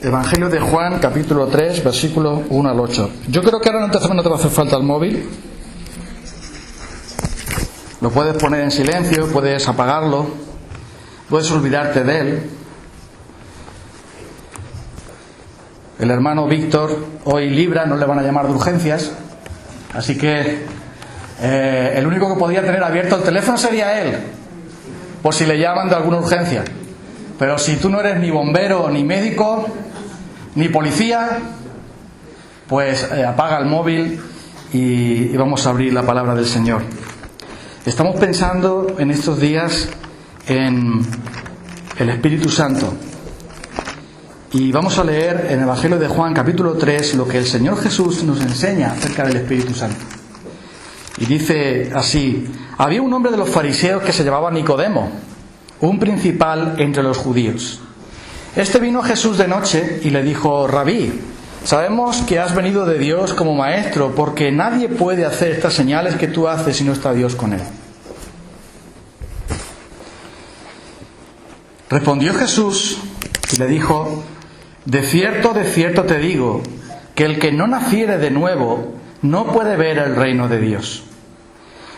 Evangelio de Juan, capítulo 3, versículos 1 al 8. Yo creo que ahora no te va a hacer falta el móvil. Lo puedes poner en silencio, puedes apagarlo, puedes olvidarte de él. El hermano Víctor hoy libra, no le van a llamar de urgencias, así que el único que podría tener abierto el teléfono sería él, por si le llaman de alguna urgencia. Pero si tú no eres ni bombero, ni médico, ni policía, pues apaga el móvil y vamos a abrir la palabra del Señor. Estamos pensando en estos días en el Espíritu Santo. Y vamos a leer en el Evangelio de Juan, capítulo 3, lo que el Señor Jesús nos enseña acerca del Espíritu Santo. Y dice así: había un hombre de los fariseos que se llamaba Nicodemo, un principal entre los judíos. Este vino a Jesús de noche y le dijo: Rabí, sabemos que has venido de Dios como maestro, porque nadie puede hacer estas señales que tú haces si no está Dios con él. Respondió Jesús y le dijo: de cierto te digo, que el que no naciere de nuevo no puede ver el reino de Dios.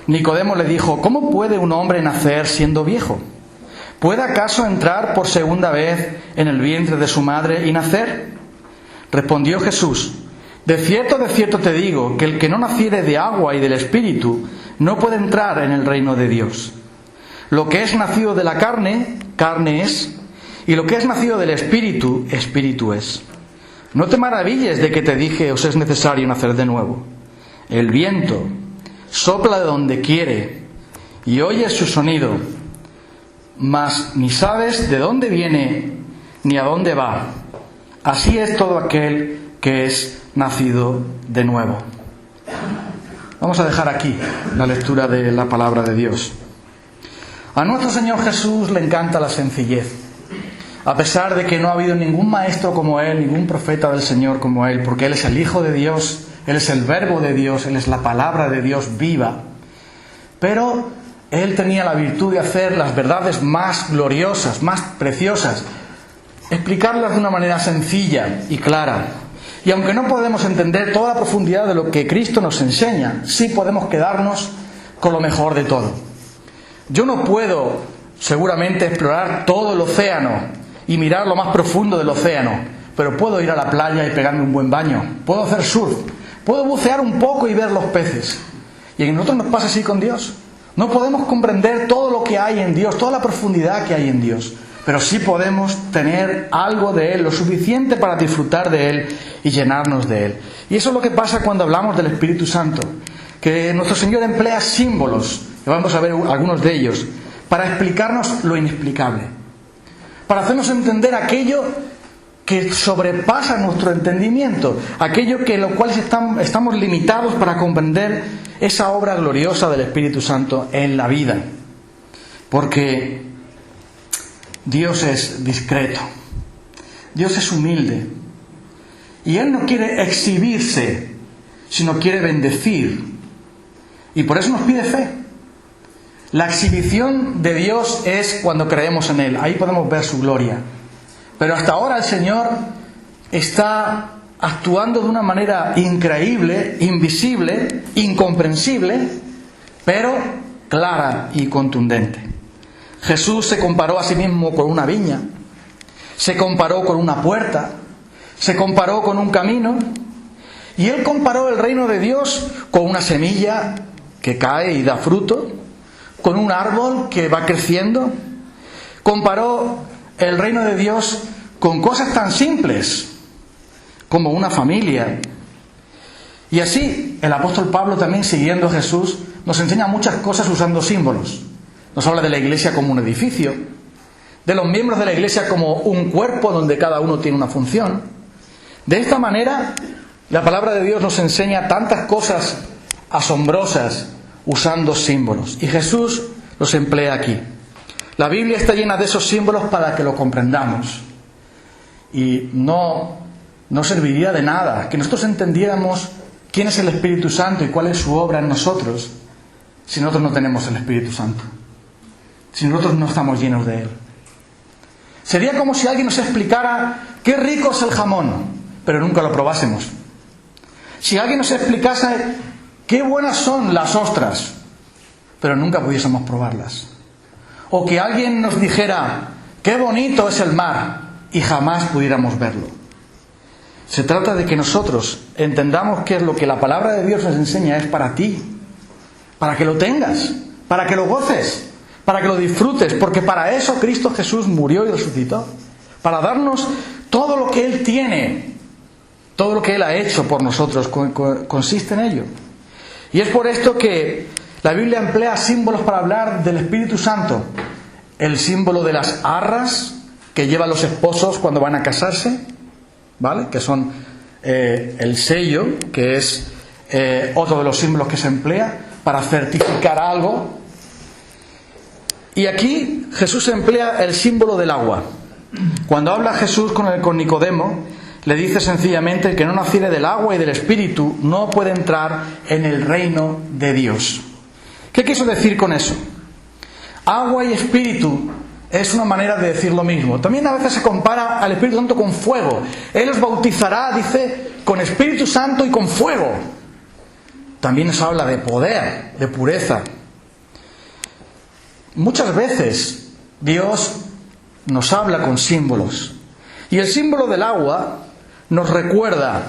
Nicodemo le dijo: ¿cómo puede un hombre nacer siendo viejo? ¿Puede acaso entrar por segunda vez en el vientre de su madre y nacer? Respondió Jesús: de cierto te digo, que el que no naciere de agua y del Espíritu no puede entrar en el reino de Dios. Lo que es nacido de la carne, carne es, y lo que es nacido del Espíritu, Espíritu es. No te maravilles de que te dije: os es necesario nacer de nuevo. El viento sopla de donde quiere y oyes su sonido, mas ni sabes de dónde viene ni a dónde va. Así es todo aquel que es nacido de nuevo. Vamos a dejar aquí la lectura de la palabra de Dios. A nuestro Señor Jesús le encanta la sencillez. A pesar de que no ha habido ningún maestro como Él, ningún profeta del Señor como Él, porque Él es el Hijo de Dios, Él es el Verbo de Dios, Él es la palabra de Dios viva. Pero Él tenía la virtud de hacer las verdades más gloriosas, más preciosas, explicarlas de una manera sencilla y clara. Y aunque no podemos entender toda la profundidad de lo que Cristo nos enseña, sí podemos quedarnos con lo mejor de todo. Yo no puedo seguramente explorar todo el océano y mirar lo más profundo del océano, pero puedo ir a la playa y pegarme un buen baño, puedo hacer surf, puedo bucear un poco y ver los peces. Y a nosotros nos pasa así con Dios. No podemos comprender todo lo que hay en Dios, toda la profundidad que hay en Dios, pero sí podemos tener algo de Él, lo suficiente para disfrutar de Él y llenarnos de Él. Y eso es lo que pasa cuando hablamos del Espíritu Santo, que nuestro Señor emplea símbolos, que vamos a ver algunos de ellos, para explicarnos lo inexplicable, para hacernos entender aquello que sobrepasa nuestro entendimiento, aquello que lo cual estamos limitados para comprender esa obra gloriosa del Espíritu Santo en la vida. Porque Dios es discreto, Dios es humilde, y Él no quiere exhibirse, sino quiere bendecir, y por eso nos pide fe. La exhibición de Dios es cuando creemos en Él, ahí podemos ver su gloria. Pero hasta ahora el Señor está actuando de una manera increíble, invisible, incomprensible, pero clara y contundente. Jesús se comparó a sí mismo con una viña, se comparó con una puerta, se comparó con un camino, y Él comparó el reino de Dios con una semilla que cae y da fruto, con un árbol que va creciendo. Comparó el reino de Dios con cosas tan simples como una familia. Y así el apóstol Pablo, también siguiendo a Jesús, nos enseña muchas cosas usando símbolos. Nos habla de la iglesia como un edificio, de los miembros de la iglesia como un cuerpo donde cada uno tiene una función. De esta manera, la palabra de Dios nos enseña tantas cosas asombrosas usando símbolos. Y Jesús los emplea aquí. La Biblia está llena de esos símbolos para que lo comprendamos. Y no serviría de nada que nosotros entendiéramos quién es el Espíritu Santo y cuál es su obra en nosotros si nosotros no tenemos el Espíritu Santo, si nosotros no estamos llenos de Él. Sería como si alguien nos explicara qué rico es el jamón, pero nunca lo probásemos. Si alguien nos explicase qué buenas son las ostras, pero nunca pudiésemos probarlas. O que alguien nos dijera qué bonito es el mar y jamás pudiéramos verlo. Se trata de que nosotros entendamos que lo que la palabra de Dios nos enseña es para ti, para que lo tengas, para que lo goces, para que lo disfrutes, porque para eso Cristo Jesús murió y resucitó, para darnos todo lo que Él tiene, todo lo que Él ha hecho por nosotros, consiste en ello. Y es por esto que la Biblia emplea símbolos para hablar del Espíritu Santo. El símbolo de las arras que llevan los esposos cuando van a casarse, ¿vale? Que son el sello, que es otro de los símbolos que se emplea para certificar algo. Y aquí Jesús emplea el símbolo del agua. Cuando habla Jesús con Nicodemo, le dice sencillamente que no naciere del agua y del Espíritu no puede entrar en el reino de Dios. ¿Qué quiso decir con eso? Agua y Espíritu es una manera de decir lo mismo. También a veces se compara al Espíritu Santo con fuego. Él os bautizará, dice, con Espíritu Santo y con fuego. También nos habla de poder, de pureza. Muchas veces Dios nos habla con símbolos. Y el símbolo del agua nos recuerda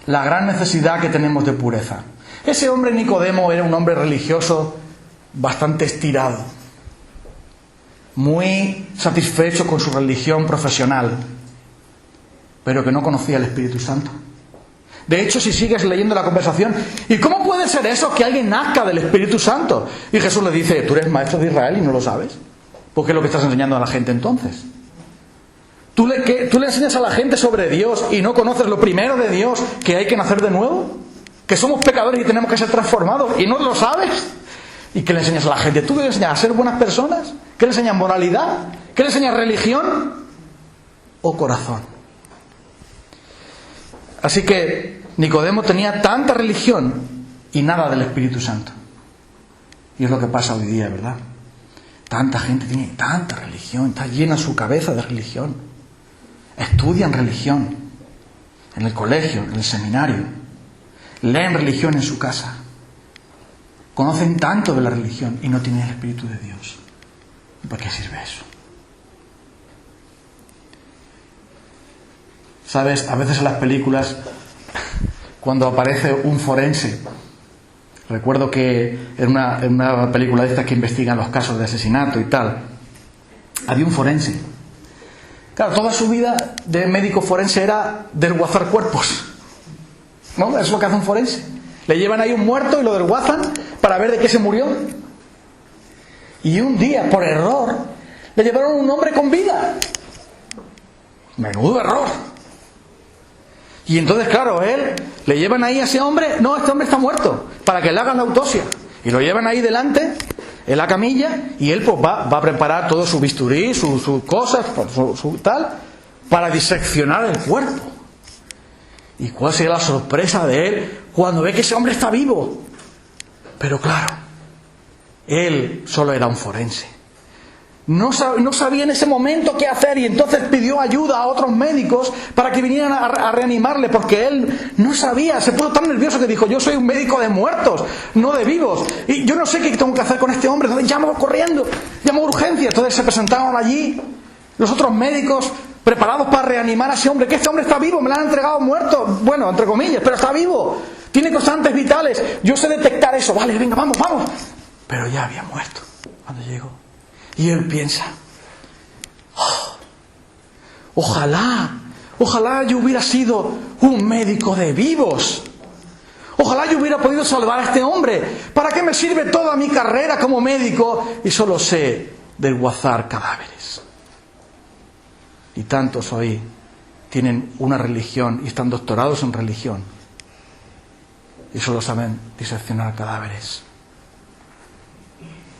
la gran necesidad que tenemos de pureza. Ese hombre Nicodemo era un hombre religioso bastante estirado, muy satisfecho con su religión profesional, pero que no conocía el Espíritu Santo. De hecho, si sigues leyendo la conversación, ¿y cómo puede ser eso que alguien nazca del Espíritu Santo? Y Jesús le dice, tú eres maestro de Israel y no lo sabes. ¿Por qué es lo que estás enseñando a la gente entonces? ¿Tú le enseñas a la gente sobre Dios y no conoces lo primero de Dios, que hay que nacer de nuevo? ¿Que somos pecadores y tenemos que ser transformados y no lo sabes? ¿Y qué le enseñas a la gente? ¿Tú le enseñas a ser buenas personas? ¿Qué le enseñas moralidad? ¿Qué le enseñas religión? ¿O corazón? Así que Nicodemo tenía tanta religión y nada del Espíritu Santo. Y es lo que pasa hoy día, ¿verdad? Tanta gente tiene tanta religión, está llena su cabeza de religión. Estudian religión en el colegio, en el seminario. Leen religión en su casa. Conocen tanto de la religión y no tienen el Espíritu de Dios. ¿Para qué sirve eso? ¿Sabes? A veces en las películas, cuando aparece un forense, recuerdo que en una película de estas que investigan los casos de asesinato y tal, había un forense. Claro, toda su vida de médico forense era desguazar cuerpos, ¿no? Es lo que hace un forense. Le llevan ahí un muerto y lo desguazan para ver de qué se murió. Y un día, por error, le llevaron un hombre con vida. Menudo error. Y entonces, claro, le llevan ahí a ese hombre, no, este hombre está muerto, para que le hagan la autopsia. Y lo llevan ahí delante, en la camilla, y él pues va a preparar todo su bisturí, sus cosas, su tal, para diseccionar el cuerpo. ¿Y cuál sería la sorpresa de él cuando ve que ese hombre está vivo? Pero claro, él solo era un forense. No sabía en ese momento qué hacer y entonces pidió ayuda a otros médicos para que vinieran a reanimarle, porque él no sabía, se puso tan nervioso que dijo, yo soy un médico de muertos, no de vivos, y yo no sé qué tengo que hacer con este hombre, entonces llamo corriendo, llamo a urgencia. Entonces se presentaron allí los otros médicos preparados para reanimar a ese hombre, que este hombre está vivo, me lo han entregado muerto, bueno, entre comillas, pero está vivo, tiene constantes vitales, yo sé detectar eso, vale, venga, vamos, pero ya había muerto cuando llegó. Y él piensa, ojalá yo hubiera sido un médico de vivos. Ojalá yo hubiera podido salvar a este hombre. ¿Para qué me sirve toda mi carrera como médico y solo sé desguazar cadáveres? Y tantos hoy tienen una religión y están doctorados en religión y solo saben diseccionar cadáveres,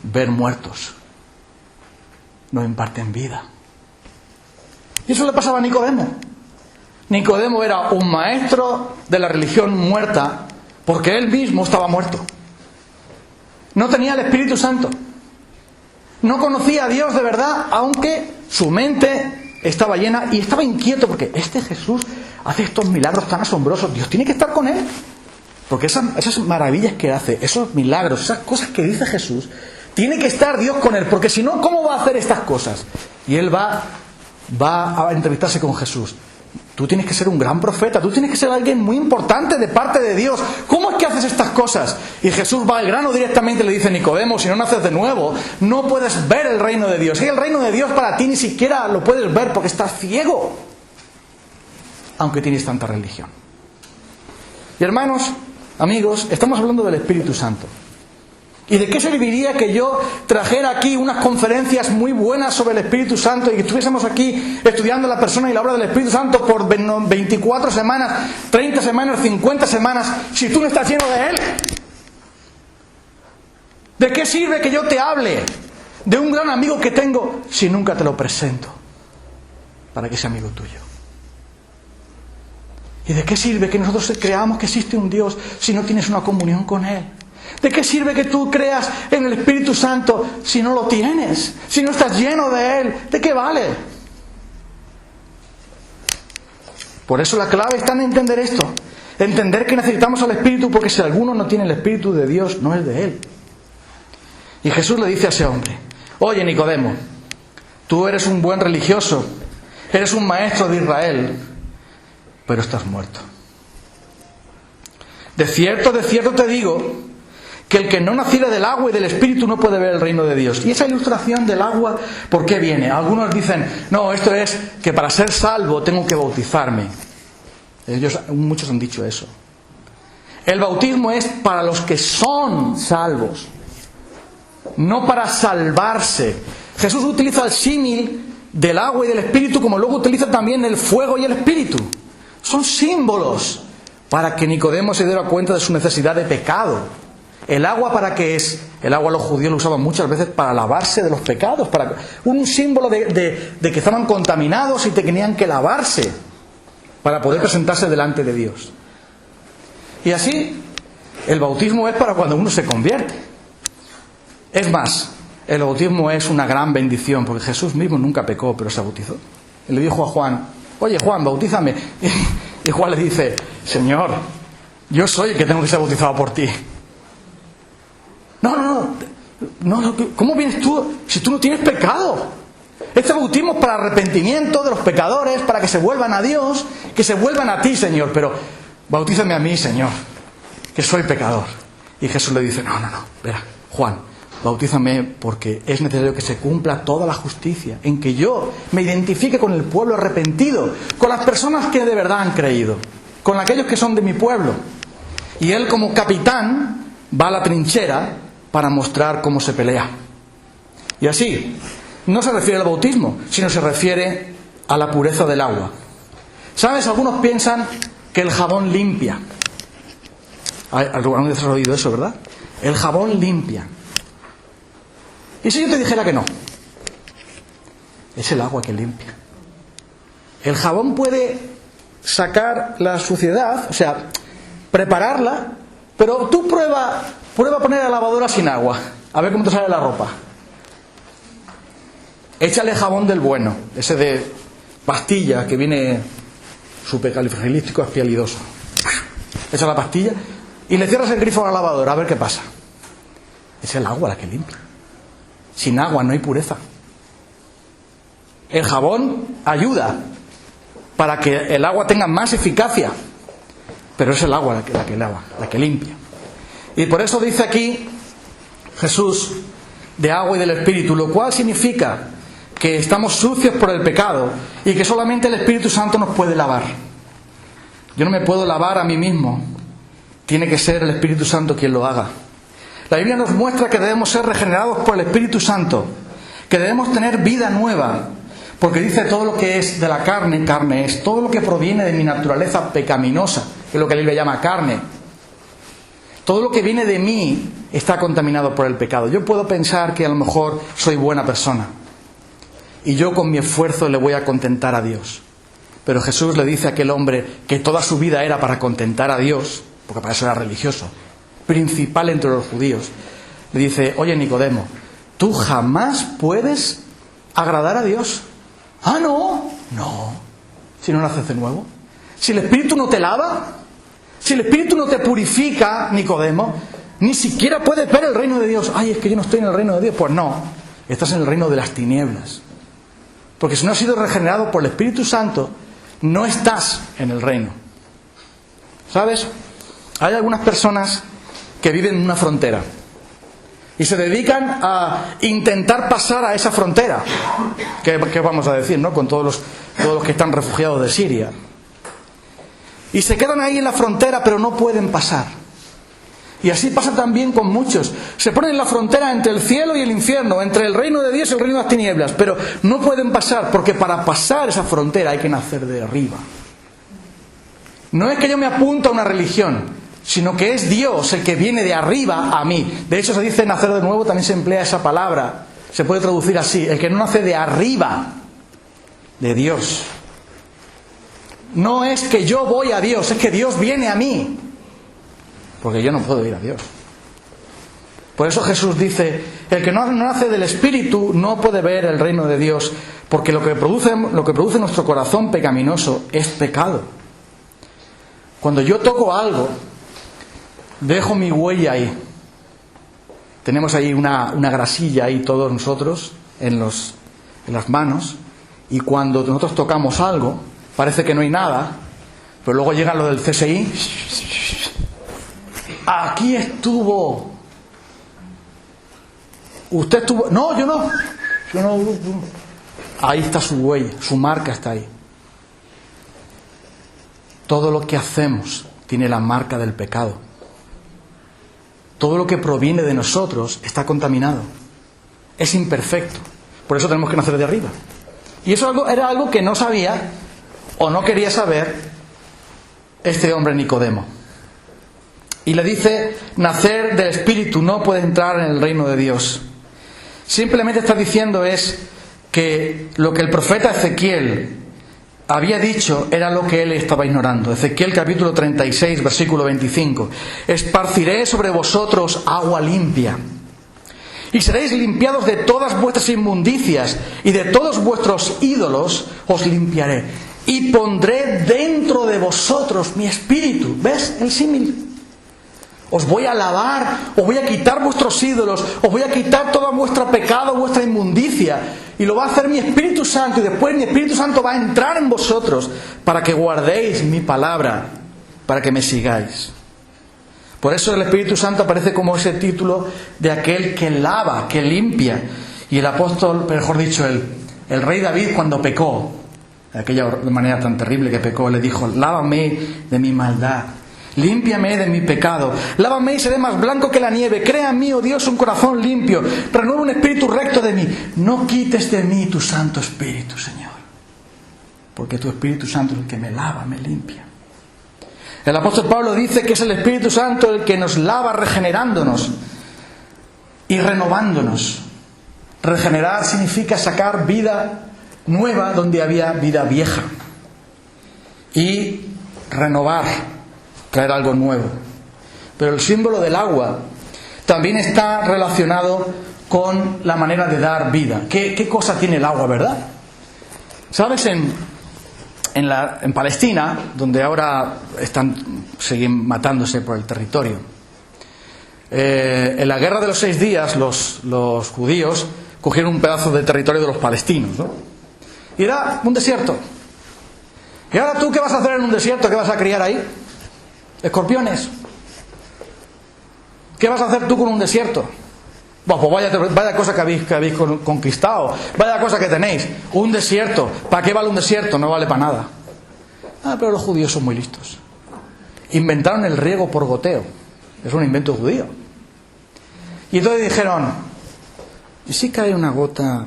ver muertos. No imparten vida. Y eso le pasaba a Nicodemo. Nicodemo era un maestro de la religión muerta porque él mismo estaba muerto. No tenía el Espíritu Santo. No conocía a Dios de verdad, aunque su mente estaba llena y estaba inquieto porque este Jesús hace estos milagros tan asombrosos. Dios tiene que estar con él. Porque esas maravillas que hace, esos milagros, esas cosas que dice Jesús, tiene que estar Dios con él. Porque si no, ¿cómo va a hacer estas cosas? Y él va a entrevistarse con Jesús. Tú tienes que ser un gran profeta, tú tienes que ser alguien muy importante de parte de Dios. ¿Cómo es que haces estas cosas? Y Jesús va al grano directamente y le dice: Nicodemo, si no naces de nuevo, no puedes ver el reino de Dios. Y el reino de Dios para ti ni siquiera lo puedes ver porque estás ciego, aunque tienes tanta religión. Y hermanos, amigos, estamos hablando del Espíritu Santo. ¿Y de qué serviría que yo trajera aquí unas conferencias muy buenas sobre el Espíritu Santo y que estuviésemos aquí estudiando la persona y la obra del Espíritu Santo por 24 semanas, 30 semanas, 50 semanas, si tú no estás lleno de Él? ¿De qué sirve que yo te hable de un gran amigo que tengo si nunca te lo presento para que sea amigo tuyo? ¿Y de qué sirve que nosotros creamos que existe un Dios si no tienes una comunión con Él? ¿De qué sirve que tú creas en el Espíritu Santo si no lo tienes? Si no estás lleno de Él, ¿de qué vale? Por eso la clave está en entender esto. Entender que necesitamos al Espíritu, porque si alguno no tiene el Espíritu de Dios, no es de Él. Y Jesús le dice a ese hombre: oye, Nicodemo, tú eres un buen religioso, eres un maestro de Israel, pero estás muerto. De cierto te digo que el que no naciere del agua y del Espíritu no puede ver el reino de Dios. Y esa ilustración del agua, ¿por qué viene? Algunos dicen: no, esto es que para ser salvo tengo que bautizarme. Muchos han dicho eso. El bautismo es para los que son salvos, no para salvarse. Jesús utiliza el símil del agua y del Espíritu, como luego utiliza también el fuego y el Espíritu. Son símbolos para que Nicodemo se diera cuenta de su necesidad de pecado. ¿El agua para qué es? El agua los judíos lo usaban muchas veces para lavarse de los pecados, para un símbolo de que estaban contaminados y tenían que lavarse para poder presentarse delante de Dios. Y así, el bautismo es para cuando uno se convierte. Es más, el bautismo es una gran bendición, porque Jesús mismo nunca pecó, pero se bautizó. Y le dijo a Juan: oye, Juan, bautízame. Y Juan le dice: Señor, yo soy el que tengo que ser bautizado por ti. No, ¿cómo vienes tú si tú no tienes pecado? Este bautismo es para arrepentimiento de los pecadores, para que se vuelvan a Dios, que se vuelvan a ti, Señor, pero bautízame a mí, Señor, que soy pecador. Y Jesús le dice: no, verá, Juan, bautízame porque es necesario que se cumpla toda la justicia, en que yo me identifique con el pueblo arrepentido, con las personas que de verdad han creído, con aquellos que son de mi pueblo. Y él, como capitán, va a la trinchera para mostrar cómo se pelea. Y así, no se refiere al bautismo, sino se refiere a la pureza del agua. ¿Sabes? Algunos piensan que el jabón limpia. ¿Alguna vez has oído eso, verdad? El jabón limpia. ¿Y si yo te dijera que no? Es el agua que limpia. El jabón puede sacar la suciedad, o sea, prepararla, pero tú prueba poner la lavadora sin agua, a ver cómo te sale la ropa. Échale jabón del bueno, ese de pastilla que viene supercalifragilístico espialidoso. Echa la pastilla y le cierras el grifo a la lavadora, a ver qué pasa. Es el agua la que limpia. Sin agua no hay pureza. El jabón ayuda para que el agua tenga más eficacia, pero es el agua la que lava, la que limpia. Y por eso dice aquí Jesús de agua y del Espíritu, lo cual significa que estamos sucios por el pecado y que solamente el Espíritu Santo nos puede lavar. Yo no me puedo lavar a mí mismo, tiene que ser el Espíritu Santo quien lo haga. La Biblia nos muestra que debemos ser regenerados por el Espíritu Santo, que debemos tener vida nueva, porque dice: todo lo que es de la carne, carne es. Todo lo que proviene de mi naturaleza pecaminosa, que es lo que la Biblia llama carne, todo lo que viene de mí está contaminado por el pecado. Yo puedo pensar que a lo mejor soy buena persona y yo con mi esfuerzo le voy a contentar a Dios. Pero Jesús le dice a aquel hombre que toda su vida era para contentar a Dios, porque para eso era religioso, principal entre los judíos. Le dice: oye, Nicodemo, tú jamás puedes agradar a Dios. Ah, no, No, si no naces de nuevo. Si el Espíritu no te lava, si el Espíritu no te purifica, Nicodemo, ni siquiera puedes ver el reino de Dios. Ay, es que yo no estoy en el reino de Dios. Pues no, estás en el reino de las tinieblas. Porque si no has sido regenerado por el Espíritu Santo, no estás en el reino. ¿Sabes? Hay algunas personas que viven en una frontera y se dedican a intentar pasar a esa frontera. ¿Qué vamos a decir, no? Con todos los que están refugiados de Siria. Y se quedan ahí en la frontera, pero no pueden pasar. Y así pasa también con muchos. Se ponen en la frontera entre el cielo y el infierno, entre el reino de Dios y el reino de las tinieblas, pero no pueden pasar, porque para pasar esa frontera hay que nacer de arriba. No es que yo me apunto a una religión, sino que es Dios el que viene de arriba a mí. De hecho se dice nacer de nuevo, también se emplea esa palabra. Se puede traducir así: el que no nace de arriba, de Dios. No es que yo voy a Dios, es que Dios viene a mí. Porque yo no puedo ir a Dios. Por eso Jesús dice: el que no nace del Espíritu no puede ver el reino de Dios, porque lo que produce nuestro corazón pecaminoso es pecado. Cuando yo toco algo, dejo mi huella ahí. Tenemos ahí una grasilla ahí todos nosotros en las manos, y cuando nosotros tocamos algo, parece que no hay nada, pero luego llega lo del CSI. Aquí estuvo. Usted estuvo. No, yo no. Ahí está su huella, su marca está ahí. Todo lo que hacemos tiene la marca del pecado. Todo lo que proviene de nosotros está contaminado. Es imperfecto. Por eso tenemos que nacer de arriba. Y eso era algo que no sabía o no quería saber este hombre Nicodemo. Y le dice: nacer del Espíritu, no puede entrar en el reino de Dios. Simplemente está diciendo es que lo que el profeta Ezequiel había dicho era lo que él estaba ignorando. Ezequiel capítulo 36, versículo 25. Esparciré sobre vosotros agua limpia, y seréis limpiados de todas vuestras inmundicias, y de todos vuestros ídolos os limpiaré, y pondré dentro de vosotros mi espíritu. ¿Ves el símil? Os voy a lavar, os voy a quitar vuestros ídolos, os voy a quitar todo vuestro pecado, vuestra inmundicia, y lo va a hacer mi Espíritu Santo, y después mi Espíritu Santo va a entrar en vosotros para que guardéis mi palabra, para que me sigáis. Por eso el Espíritu Santo aparece como ese título de aquel que lava, que limpia. Y el apóstol, mejor dicho, el rey David, cuando pecó, de aquella manera tan terrible que pecó, le dijo: lávame de mi maldad, límpiame de mi pecado, lávame y seré más blanco que la nieve. Crea en mí, oh Dios, un corazón limpio, renueva un espíritu recto de mí. No quites de mí tu Santo Espíritu, Señor, porque tu Espíritu Santo es el que me lava, me limpia. El apóstol Pablo dice que es el Espíritu Santo el que nos lava, regenerándonos y renovándonos. Regenerar significa sacar vida nueva donde había vida vieja, y renovar, traer algo nuevo. Pero el símbolo del agua también está relacionado con la manera de dar vida. ¿Qué cosa tiene el agua, verdad? ¿Sabes? En Palestina, donde ahora siguen matándose por el territorio, en la guerra de los 6 días los judíos cogieron un pedazo de territorio de los palestinos, ¿no? Y era un desierto. ¿Y ahora tú qué vas a hacer en un desierto? ¿Qué vas a criar ahí? ¿Escorpiones? ¿Qué vas a hacer tú con un desierto? Pues vaya cosa que habéis conquistado, vaya cosa que tenéis. Un desierto. ¿Para qué vale un desierto? No vale para nada. Pero los judíos son muy listos. Inventaron el riego por goteo. Es un invento judío. Y entonces dijeron: ¿y si cae una gota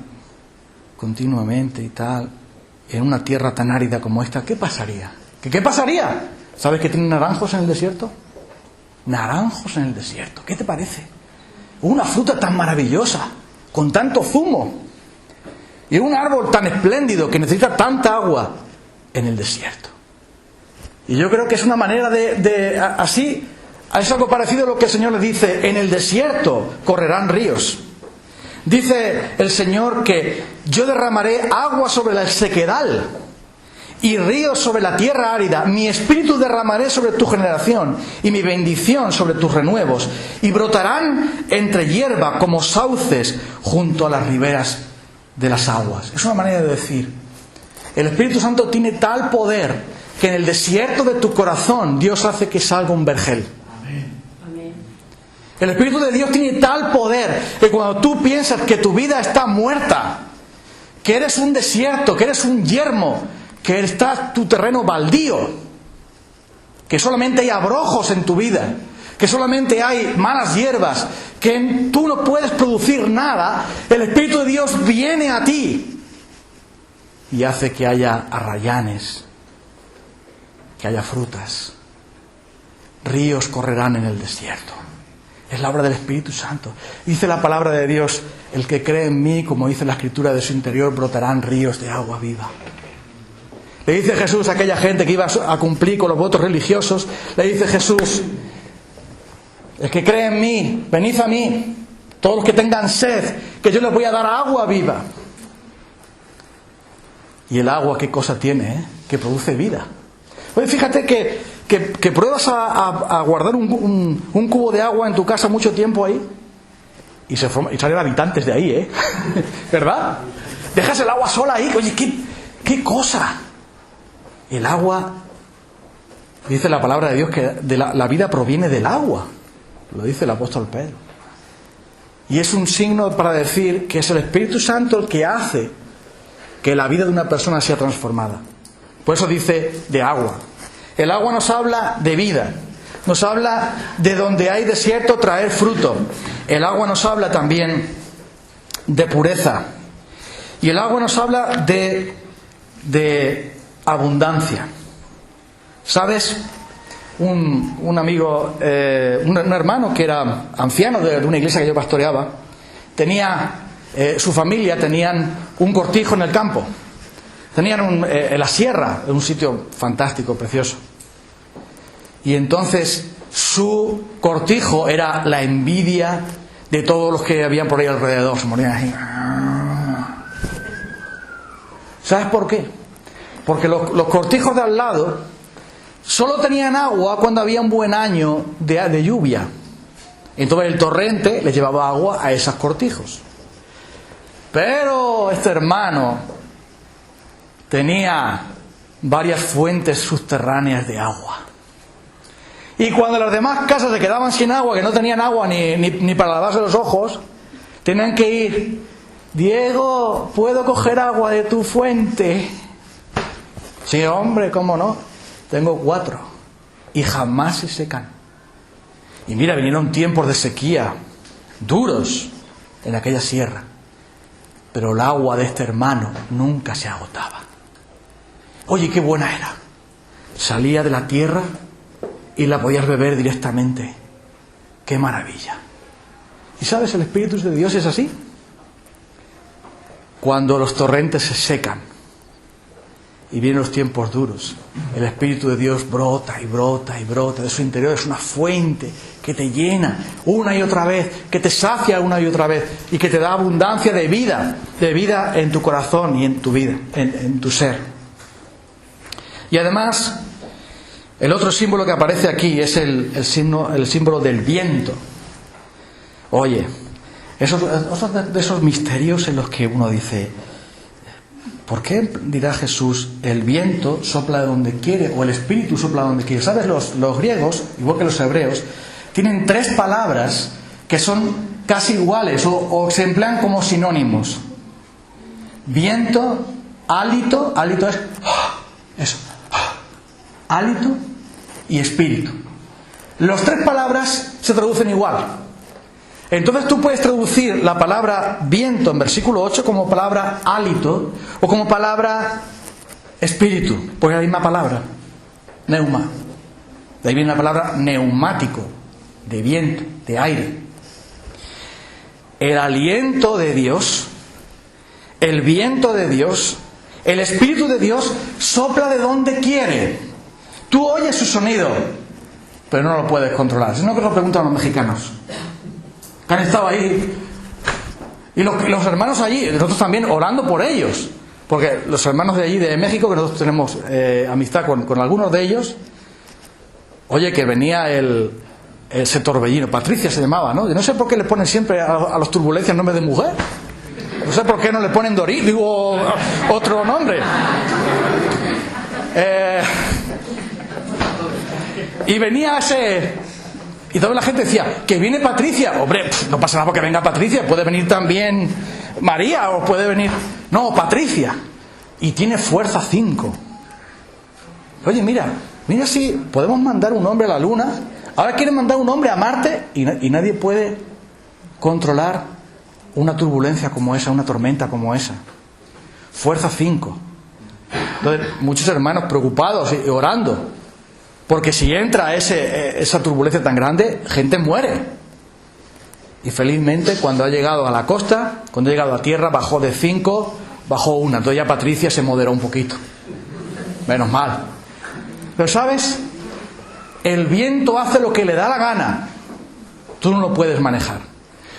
continuamente y tal, en una tierra tan árida como esta? ¿Qué pasaría? ¿Qué pasaría? ¿Sabes que tienen naranjos en el desierto? Naranjos en el desierto. ¿Qué te parece? Una fruta tan maravillosa, con tanto zumo, y un árbol tan espléndido que necesita tanta agua en el desierto. Y yo creo que es una manera así, es algo parecido a lo que el Señor le dice: en el desierto correrán ríos. Dice el Señor que yo derramaré agua sobre el sequedal. y ríos sobre la tierra árida. Mi espíritu derramaré sobre tu generación y mi bendición sobre tus renuevos. Y brotarán entre hierba como sauces junto a las riberas de las aguas. Es una manera de decir, el Espíritu Santo tiene tal poder que en el desierto de tu corazón Dios hace que salga un vergel. El Espíritu de Dios tiene tal poder que cuando tú piensas que tu vida está muerta, que eres un desierto, que eres un yermo, que está tu terreno baldío, que solamente hay abrojos en tu vida, que solamente hay malas hierbas, que tú no puedes producir nada, el Espíritu de Dios viene a ti y hace que haya arrayanes, que haya frutas. Ríos correrán en el desierto. Es la obra del Espíritu Santo. Dice la palabra de Dios, el que cree en mí, como dice la Escritura, de su interior brotarán ríos de agua viva. Le dice Jesús a aquella gente que iba a cumplir con los votos religiosos, le dice Jesús, el que cree en mí, venid a mí, todos los que tengan sed, que yo les voy a dar agua viva. Y el agua, ¿qué cosa tiene? Que produce vida. Oye, fíjate que pruebas a guardar un cubo de agua en tu casa mucho tiempo ahí y salen habitantes de ahí, ¿verdad? Dejas el agua sola ahí, oye, ¿qué cosa? El agua, dice la palabra de Dios, que la vida proviene del agua, lo dice el apóstol Pedro. Y es un signo para decir que es el Espíritu Santo el que hace que la vida de una persona sea transformada. Por eso dice de agua. El agua nos habla de vida, nos habla de donde hay desierto traer fruto. El agua nos habla también de pureza. Y el agua nos habla de abundancia. ¿Sabes? Un amigo, un hermano que era anciano de una iglesia que yo pastoreaba, su familia tenían un cortijo en el campo. Tenían en la sierra, un sitio fantástico, precioso. Y entonces su cortijo era la envidia de todos los que habían por ahí alrededor. Se morían así. ¿Sabes por qué? Porque los cortijos de al lado solo tenían agua cuando había un buen año de lluvia. Entonces el torrente les llevaba agua a esos cortijos. Pero este hermano tenía varias fuentes subterráneas de agua. Y cuando las demás casas se quedaban sin agua, que no tenían agua ni para lavarse los ojos, tenían que ir, Diego, ¿puedo coger agua de tu fuente? Sí, hombre, ¿cómo no? Tengo 4 y jamás se secan. Y mira, vinieron tiempos de sequía duros en aquella sierra, pero el agua de este hermano nunca se agotaba. Oye, qué buena era. Salía de la tierra y la podías beber directamente. ¡Qué maravilla! ¿Y sabes, el Espíritu de Dios es así? Cuando los torrentes se secan y vienen los tiempos duros, el Espíritu de Dios brota y brota y brota de su interior. Es una fuente que te llena una y otra vez, que te sacia una y otra vez y que te da abundancia de vida en tu corazón y en tu vida, en tu ser. Y además, el otro símbolo que aparece aquí es el símbolo del viento. Oye, de esos misterios en los que uno dice, ¿por qué dirá Jesús el viento sopla de donde quiere o el espíritu sopla de donde quiere? ¿Sabes? Los griegos, igual que los hebreos, tienen 3 palabras que son casi iguales o se emplean como sinónimos. Viento, hálito es eso. Hálito y espíritu. Las 3 palabras se traducen igual. Entonces tú puedes traducir la palabra viento en versículo 8 como palabra hálito o como palabra espíritu, porque es la misma palabra, neuma. De ahí viene la palabra neumático, de viento, de aire. El aliento de Dios, el viento de Dios, el Espíritu de Dios sopla de donde quiere. Tú oyes su sonido, pero no lo puedes controlar. Si no, que lo preguntan los mexicanos, que han estado ahí. Y los hermanos allí, nosotros también orando por ellos. Porque los hermanos de allí, de México, que nosotros tenemos amistad con algunos de ellos, oye, que venía ese torbellino, Patricia se llamaba, ¿no? Yo no sé por qué le ponen siempre a los turbulencias nombre de mujer. No sé por qué no le ponen Doris, digo, otro nombre. Y venía ese... Y toda la gente decía, que viene Patricia. Hombre, no pasa nada porque venga Patricia, puede venir también María o puede venir... No, Patricia. Y tiene fuerza 5. Oye, mira si podemos mandar un hombre a la Luna. Ahora quieren mandar un hombre a Marte y nadie puede controlar una turbulencia como esa, una tormenta como esa. Fuerza 5. Entonces, muchos hermanos preocupados y orando, porque si entra esa turbulencia tan grande, gente muere. Y felizmente cuando ha llegado a la costa, cuando ha llegado a tierra, bajó de 5, bajó 1. Entonces ya Patricia se moderó un poquito. Menos mal. Pero ¿sabes? El viento hace lo que le da la gana. Tú no lo puedes manejar.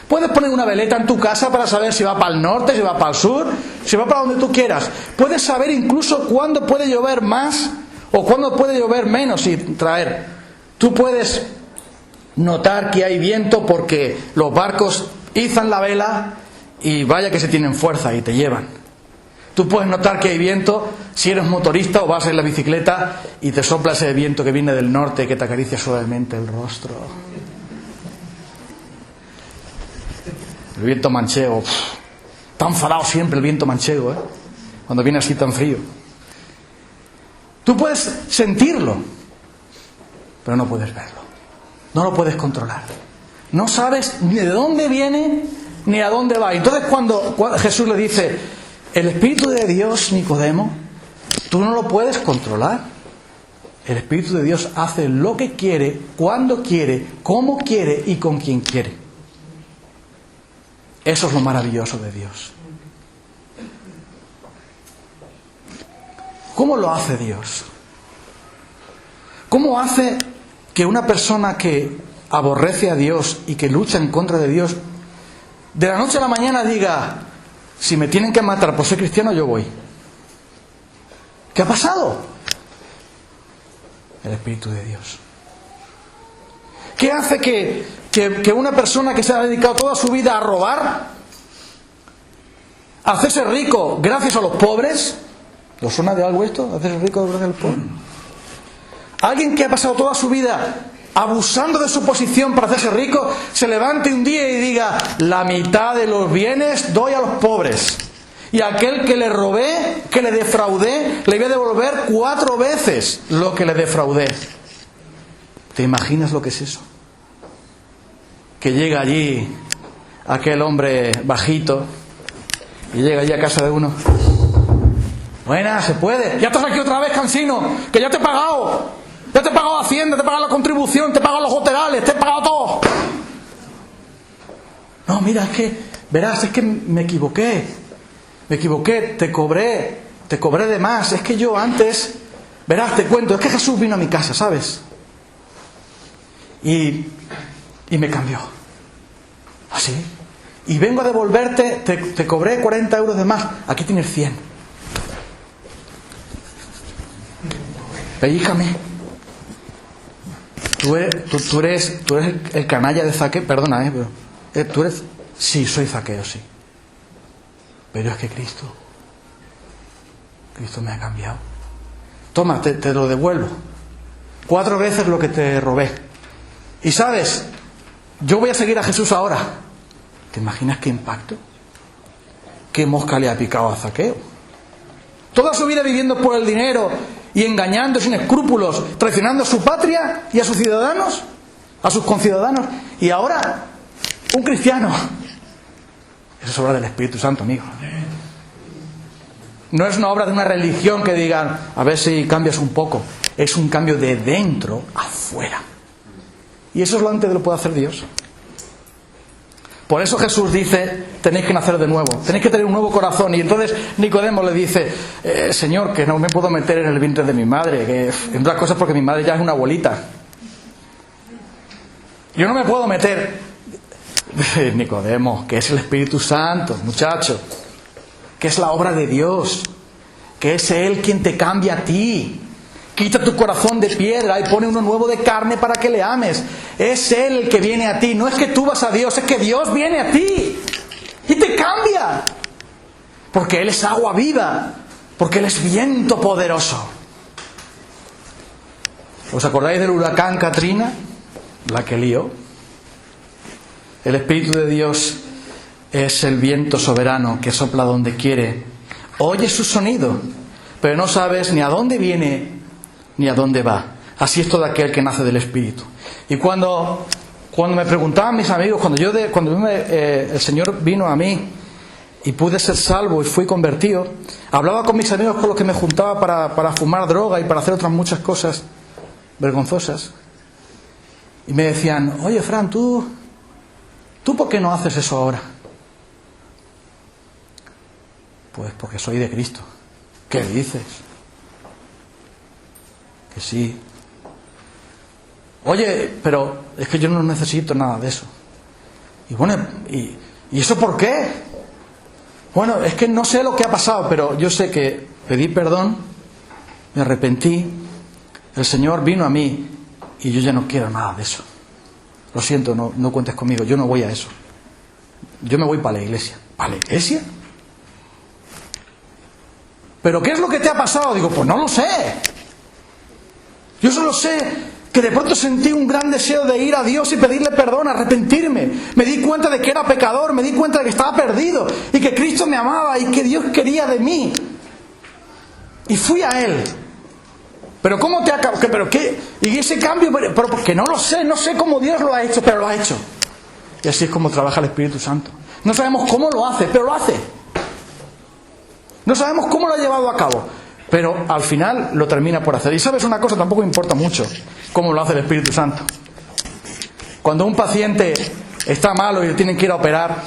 Puedes poner una veleta en tu casa para saber si va para el norte, si va para el sur, si va para donde tú quieras. Puedes saber incluso cuándo puede llover más o cuándo puede llover menos y traer. Tú puedes notar que hay viento porque los barcos izan la vela y vaya que se tienen fuerza y te llevan. Tú puedes notar que hay viento si eres motorista o vas en la bicicleta y te sopla ese viento que viene del norte que te acaricia suavemente el rostro. El viento manchego, está enfadado siempre el viento manchego, cuando viene así tan frío. Tú puedes sentirlo, pero no puedes verlo. No lo puedes controlar. No sabes ni de dónde viene ni a dónde va. Entonces cuando Jesús le dice, el Espíritu de Dios, Nicodemo, tú no lo puedes controlar. El Espíritu de Dios hace lo que quiere, cuando quiere, cómo quiere y con quien quiere. Eso es lo maravilloso de Dios. ¿Cómo lo hace Dios? ¿Cómo hace que una persona que aborrece a Dios y que lucha en contra de Dios, de la noche a la mañana diga, si me tienen que matar por ser cristiano, yo voy? ¿Qué ha pasado? El Espíritu de Dios. ¿Qué hace que una persona que se ha dedicado toda su vida a robar, a hacerse rico gracias a los pobres? ¿Os suena de algo esto? ¿Hacerse rico gracias a los pobres? Alguien que ha pasado toda su vida abusando de su posición para hacerse rico, se levante un día y diga, la mitad de los bienes doy a los pobres. Y aquel que le robé, que le defraudé, le voy a devolver 4 veces lo que le defraudé. ¿Te imaginas lo que es eso? Que llega allí aquel hombre bajito y llega allí a casa de uno. Buenas, ¿se puede? Ya estás aquí otra vez, cansino, que ya te he pagado. Ya te he pagado Hacienda, te he pagado la contribución, te he pagado los hotelales, te he pagado todo. No, mira, es que, verás, es que me equivoqué, te cobré de más. Es que yo antes, verás, te cuento, es que Jesús vino a mi casa, ¿sabes? Y me cambió. ¿Así? Y vengo a devolverte, te cobré 40 euros de más, aquí tienes 100. Pellíjame. Tú eres el canalla de Zaqueo, perdona, pero tú eres... Sí, soy Zaqueo, sí. Pero es que Cristo me ha cambiado. Toma, te lo devuelvo. 4 veces lo que te robé. Y sabes, yo voy a seguir a Jesús ahora. ¿Te imaginas qué impacto? ¿Qué mosca le ha picado a Zaqueo? Toda su vida viviendo por el dinero y engañando sin escrúpulos, traicionando a su patria y a sus ciudadanos, a sus conciudadanos. Y ahora, un cristiano. Eso es obra del Espíritu Santo, amigo. No es una obra de una religión que digan, a ver si cambias un poco. Es un cambio de dentro a fuera. Y eso es lo antes de lo que puede hacer Dios. Por eso Jesús dice, tenéis que nacer de nuevo, tenéis que tener un nuevo corazón. Y entonces Nicodemo le dice, Señor, que no me puedo meter en el vientre de mi madre, que entre otras cosas porque mi madre ya es una abuelita. Yo no me puedo meter. Nicodemo, que es el Espíritu Santo, muchacho, que es la obra de Dios. que es Él quien te cambia a ti. Quita tu corazón de piedra y pone uno nuevo de carne para que le ames. Es Él el que viene a ti. No es que tú vas a Dios, es que Dios viene a ti y te cambia. Porque Él es agua viva, porque Él es viento poderoso. ¿Os acordáis del huracán Katrina? La que lió. El Espíritu de Dios es el viento soberano que sopla donde quiere. Oyes su sonido, pero no sabes ni a dónde viene ni a dónde va. Así es todo aquel que nace del Espíritu. Y cuando me preguntaban mis amigos, el Señor vino a mí y pude ser salvo y fui convertido, hablaba con mis amigos con los que me juntaba para fumar droga y para hacer otras muchas cosas vergonzosas. Y me decían, oye Fran, ¿tú por qué no haces eso ahora? Pues porque soy de Cristo. ¿Qué dices? Que sí. Oye, pero es que yo no necesito nada de eso. Y bueno, ¿y eso por qué? Bueno, es que no sé lo que ha pasado, pero yo sé que pedí perdón, me arrepentí, el Señor vino a mí y yo ya no quiero nada de eso. Lo siento, no cuentes conmigo, yo no voy a eso. Yo me voy para la iglesia. ¿Para la iglesia? ¿Pero qué es lo que te ha pasado? Digo, pues no lo sé. Yo solo sé que de pronto sentí un gran deseo de ir a Dios y pedirle perdón, arrepentirme. Me di cuenta de que era pecador, me di cuenta de que estaba perdido y que Cristo me amaba y que Dios quería de mí. Y fui a Él. ¿Pero cómo te ha acabado? ¿Pero qué? Y ese cambio, pero porque no lo sé, no sé cómo Dios lo ha hecho, pero lo ha hecho. Y así es como trabaja el Espíritu Santo. No sabemos cómo lo hace, pero lo hace. No sabemos cómo lo ha llevado a cabo, pero al final lo termina por hacer. Y sabes una cosa, tampoco importa mucho cómo lo hace el Espíritu Santo. Cuando un paciente está malo y le tienen que ir a operar,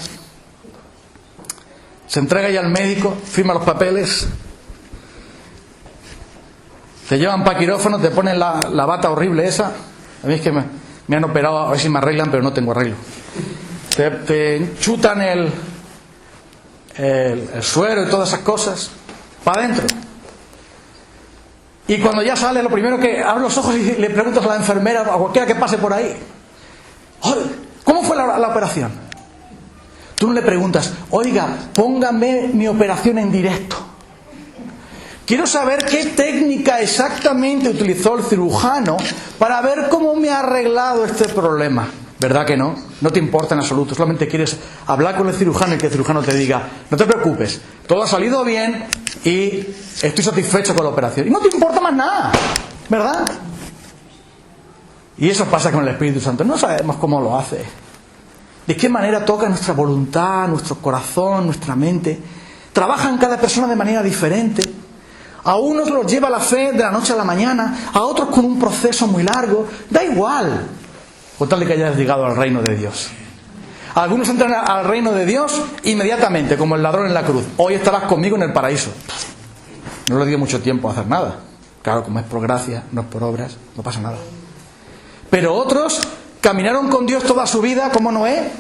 se entrega ya al médico, firma los papeles, te llevan para quirófano, te ponen la bata horrible esa. A mí es que me han operado, a ver si me arreglan, pero no tengo arreglo. Te chutan el suero y todas esas cosas para adentro. Y cuando ya sale, lo primero que abre los ojos y le preguntas a la enfermera, a cualquiera que pase por ahí, ¿cómo fue la operación? Tú no le preguntas, oiga, póngame mi operación en directo. Quiero saber qué técnica exactamente utilizó el cirujano para ver cómo me ha arreglado este problema. ¿Verdad que no? No te importa en absoluto, solamente quieres hablar con el cirujano y que el cirujano te diga, no te preocupes, todo ha salido bien y estoy satisfecho con la operación. Y no te importa más nada, ¿verdad? Y eso pasa con el Espíritu Santo, no sabemos cómo lo hace. De qué manera toca nuestra voluntad, nuestro corazón, nuestra mente. Trabaja en cada persona de manera diferente. A unos los lleva la fe de la noche a la mañana, a otros con un proceso muy largo. Da igual, con tal de que hayas llegado al reino de Dios. Algunos entran al reino de Dios inmediatamente, como el ladrón en la cruz. Hoy estarás conmigo en el paraíso. No le dio mucho tiempo a hacer nada. Claro, como es por gracia, no es por obras, no pasa nada. Pero otros caminaron con Dios toda su vida, como Noé,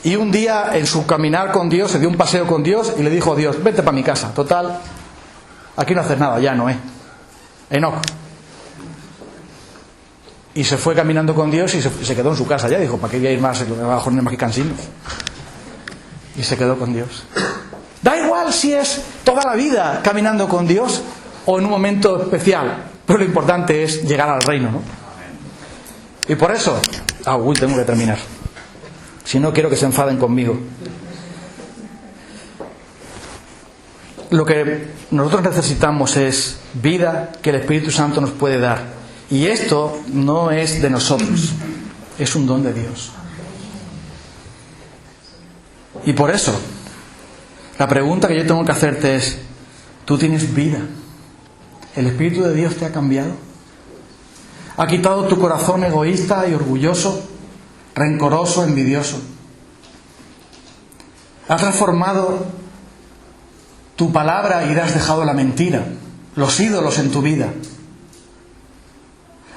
y un día en su caminar con Dios se dio un paseo con Dios y le dijo a Dios, vete para mi casa, total, aquí no haces nada ya, Noé. Enoc. Y se fue caminando con Dios y se quedó en su casa ya. Dijo, ¿para qué voy a ir más? Me va a joder más que cansinos. Y se quedó con Dios. Da igual si es toda la vida caminando con Dios o en un momento especial. Pero lo importante es llegar al reino, ¿no? Y por eso... tengo que terminar. Si no, quiero que se enfaden conmigo. Lo que nosotros necesitamos es vida que el Espíritu Santo nos puede dar. Y esto no es de nosotros, es un don de Dios. Y por eso, la pregunta que yo tengo que hacerte es, ¿tú tienes vida? ¿El Espíritu de Dios te ha cambiado? ¿Ha quitado tu corazón egoísta y orgulloso, rencoroso, envidioso? ¿Ha transformado tu palabra y le has dejado la mentira, los ídolos en tu vida?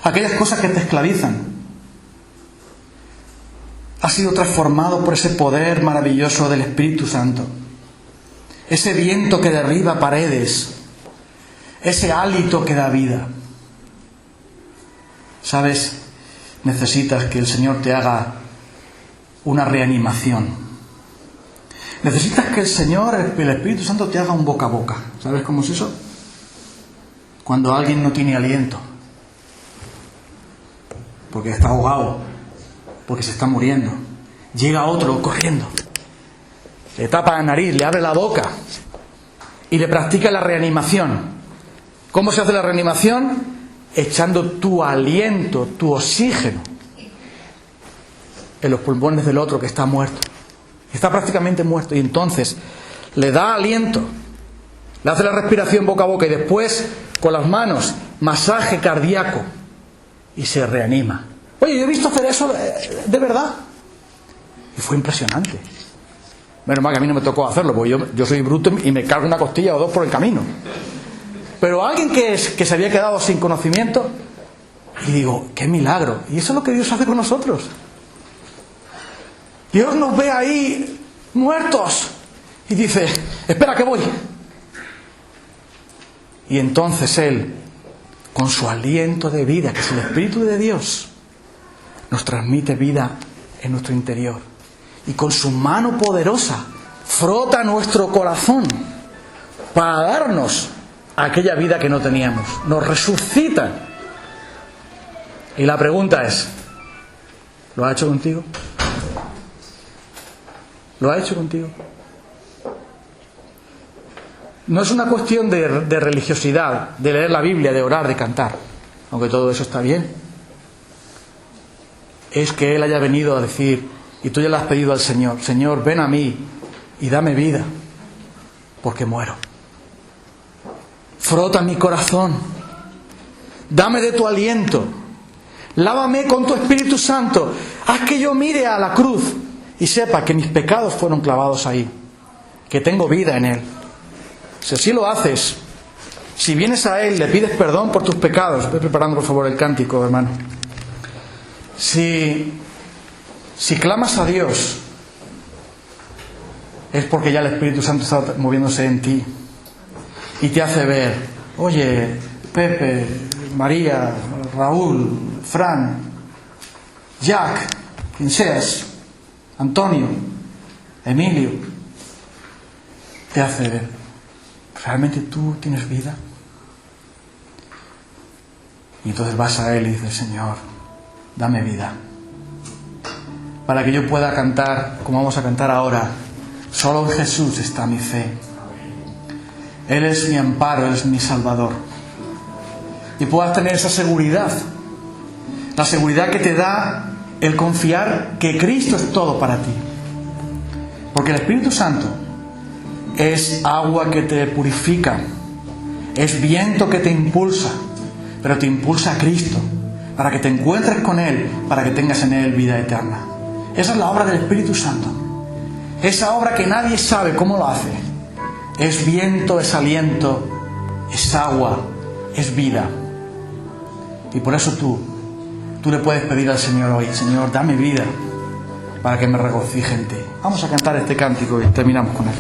Aquellas cosas que te esclavizan. Has sido transformado por ese poder maravilloso del Espíritu Santo. Ese viento que derriba paredes. ese hálito que da vida. ¿Sabes? Necesitas que el Señor te haga una reanimación. Necesitas que el Señor, el Espíritu Santo, te haga un boca a boca. ¿Sabes cómo es eso? Cuando alguien no tiene aliento, porque está ahogado, porque se está muriendo, llega otro corriendo, le tapa la nariz, le abre la boca y le practica la reanimación. ¿Cómo se hace la reanimación? Echando tu aliento, tu oxígeno en los pulmones del otro que está muerto. Está prácticamente muerto, y entonces le da aliento, le hace la respiración boca a boca y después con las manos masaje cardíaco y se reanima. Oye, yo he visto hacer eso de verdad y fue impresionante. Menos mal que a mí no me tocó hacerlo, porque yo soy bruto y me cargo una costilla o dos por el camino. Pero alguien que se había quedado sin conocimiento, y digo, qué milagro. Y eso es lo que Dios hace con nosotros. Dios nos ve ahí muertos y dice, espera que voy. Y entonces Él, con su aliento de vida, que es el Espíritu de Dios, nos transmite vida en nuestro interior. Y con su mano poderosa frota nuestro corazón para darnos aquella vida que no teníamos. Nos resucita. Y la pregunta es, ¿lo ha hecho contigo? ¿Lo ha hecho contigo? No es una cuestión de religiosidad, de leer la Biblia, de orar, de cantar, aunque todo eso está bien. Es que Él haya venido a decir, y tú ya le has pedido al Señor, Señor, ven a mí y dame vida, porque muero. Frota mi corazón, dame de tu aliento, lávame con tu Espíritu Santo, haz que yo mire a la cruz y sepa que mis pecados fueron clavados ahí, que tengo vida en Él. Si así lo haces, si vienes a Él, le pides perdón por tus pecados. Ve preparando por favor el cántico, hermano. Si clamas a Dios, es porque ya el Espíritu Santo está moviéndose en ti y te hace ver, oye, Pepe, María, Raúl, Fran, Jack, quien seas, Antonio, Emilio, te hace ver, ¿realmente tú tienes vida? Y entonces vas a Él y dices, Señor, dame vida, para que yo pueda cantar, como vamos a cantar ahora, solo en Jesús está mi fe. Él es mi amparo, Él es mi Salvador. Y puedas tener esa seguridad, la seguridad que te da el confiar que Cristo es todo para ti. Porque el Espíritu Santo es agua que te purifica, es viento que te impulsa, pero te impulsa a Cristo, para que te encuentres con Él, para que tengas en Él vida eterna. Esa es la obra del Espíritu Santo. Esa obra que nadie sabe cómo lo hace. Es viento, es aliento, es agua, es vida. Y por eso tú le puedes pedir al Señor hoy, Señor, dame vida, para que me regocije en ti. Vamos a cantar este cántico y terminamos con él.